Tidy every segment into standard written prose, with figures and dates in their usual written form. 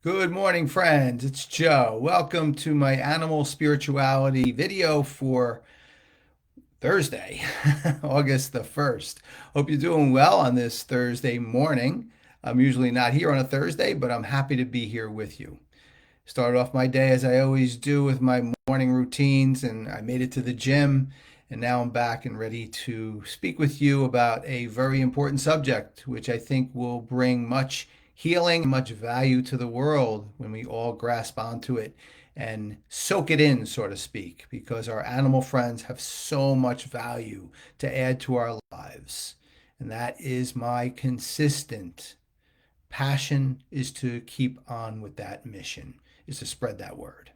Good morning, friends. It's Joe. Welcome to my animal spirituality video for Thursday, August the 1st. Hope you're doing well on this Thursday morning. I'm usually not here on a Thursday, but I'm happy to be here with you. Started off my day as I always do with my morning routines, and I made it to the gym, and now I'm back and ready to speak with you about a very important subject, which I think will bring much healing, much value to the world when we all grasp onto it and soak it in, so to speak, because our animal friends have so much value to add to our lives. And that is my consistent passion is to keep on with that mission, is to spread that word.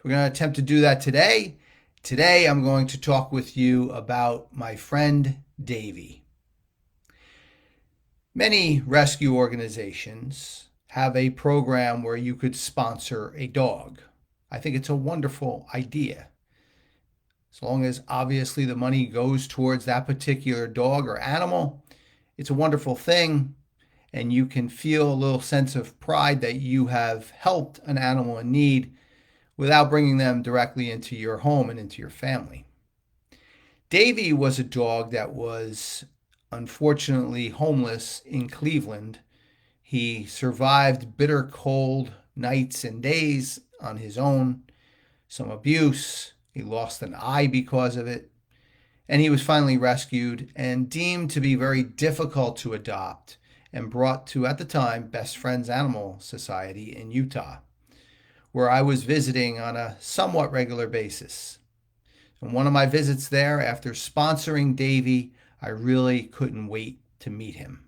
We're going to attempt to do that today. Today, I'm going to talk with you about my friend Davy. Many rescue organizations have a program where you could sponsor a dog. I think it's a wonderful idea. As long as obviously the money goes towards that particular dog or animal, it's a wonderful thing. And you can feel a little sense of pride that you have helped an animal in need without bringing them directly into your home and into your family. Davy was a dog that was unfortunately homeless in Cleveland. He survived bitter cold nights and days on his own, some abuse. He lost an eye because of it. And he was finally rescued and deemed to be very difficult to adopt and brought to, at the time, Best Friends Animal Society in Utah, where I was visiting on a somewhat regular basis. And one of my visits there, after sponsoring Davy, I really couldn't wait to meet him.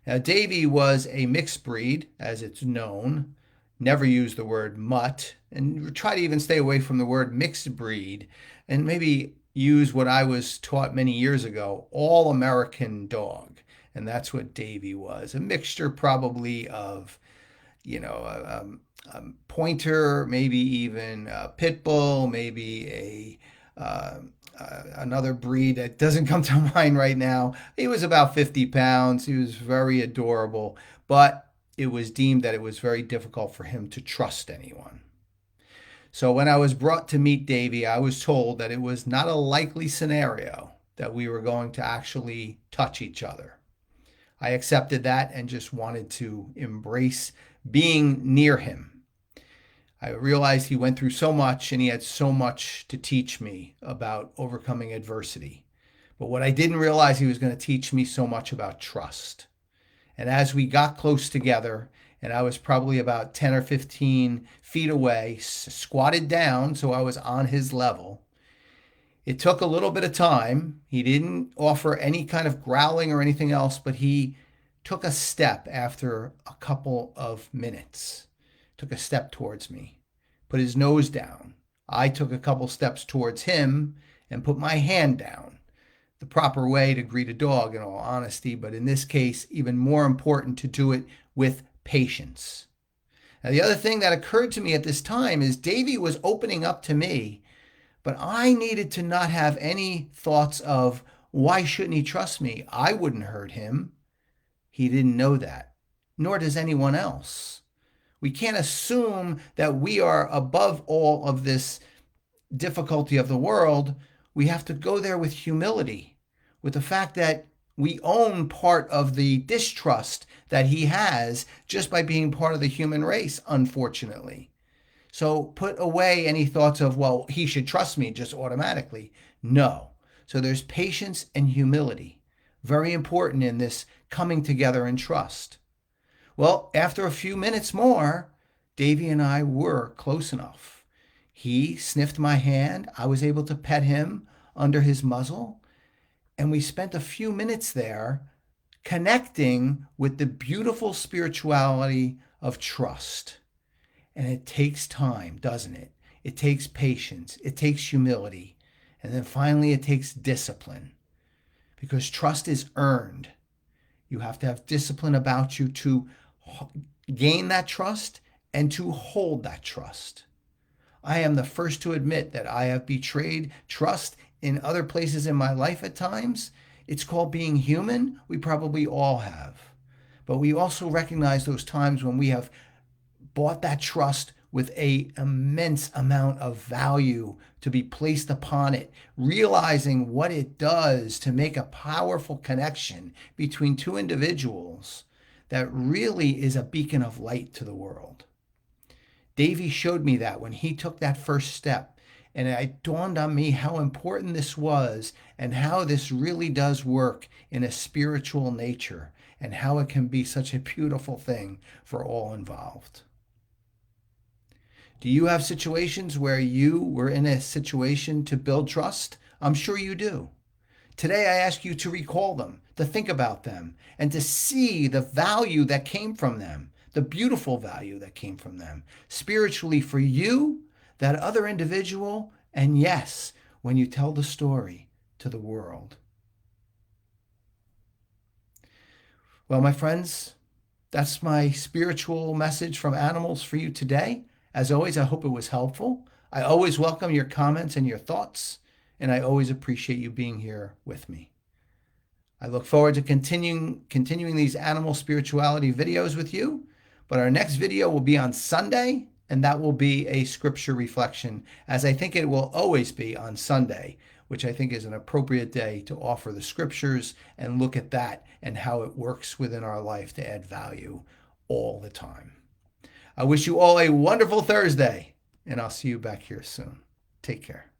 Now, Davy was a mixed breed, as it's known. Never use the word mutt, and try to even stay away from the word mixed breed, and maybe use what I was taught many years ago, all American dog. And that's what Davy was, a mixture probably of, a pointer, maybe even a pit bull, maybe another breed that doesn't come to mind right now. He was about 50 pounds. He was very adorable, but it was deemed that it was very difficult for him to trust anyone. So when I was brought to meet Davy, I was told that it was not a likely scenario that we were going to actually touch each other. I accepted that and just wanted to embrace being near him. I realized he went through so much and he had so much to teach me about overcoming adversity. But what I didn't realize, he was going to teach me so much about trust. And as we got close together, and I was probably about 10 or 15 feet away, squatted down so I was on his level, it took a little bit of time. He didn't offer any kind of growling or anything else, but he took a step after a couple of minutes. Took a step towards me, put his nose down. I took a couple steps towards him and put my hand down. The proper way to greet a dog, in all honesty, but in this case, even more important to do it with patience. Now, the other thing that occurred to me at this time is Davy was opening up to me, but I needed to not have any thoughts of why shouldn't he trust me? I wouldn't hurt him. He didn't know that, nor does anyone else. We can't assume that we are above all of this difficulty of the world. We have to go there with humility, with the fact that we own part of the distrust that he has just by being part of the human race, unfortunately. So put away any thoughts of, well, he should trust me just automatically. No. So there's patience and humility. Very important in this coming together in trust. Well, after a few minutes more, Davy and I were close enough. He sniffed my hand. I was able to pet him under his muzzle. And we spent a few minutes there connecting with the beautiful spirituality of trust. And it takes time, doesn't it? It takes patience. It takes humility. And then finally, it takes discipline. Because trust is earned. You have to have discipline about you to gain that trust and to hold that trust. I am the first to admit that I have betrayed trust in other places in my life at times. It's called being human. We probably all have. But we also recognize those times when we have bought that trust with an immense amount of value to be placed upon it, realizing what it does to make a powerful connection between two individuals that really is a beacon of light to the world. Davy showed me that when he took that first step, and it dawned on me how important this was and how this really does work in a spiritual nature and how it can be such a beautiful thing for all involved. Do you have situations where you were in a situation to build trust? I'm sure you do. Today, I ask you to recall them, to think about them, and to see the value that came from them, the beautiful value that came from them, spiritually for you, that other individual, and yes, when you tell the story to the world. Well, my friends, that's my spiritual message from animals for you today. As always, I hope it was helpful. I always welcome your comments and your thoughts, and I always appreciate you being here with me. I look forward to continuing these animal spirituality videos with you, but our next video will be on Sunday, and that will be a scripture reflection, as I think it will always be on Sunday, which I think is an appropriate day to offer the scriptures and look at that and how it works within our life to add value all the time. I wish you all a wonderful Thursday, and I'll see you back here soon. Take care.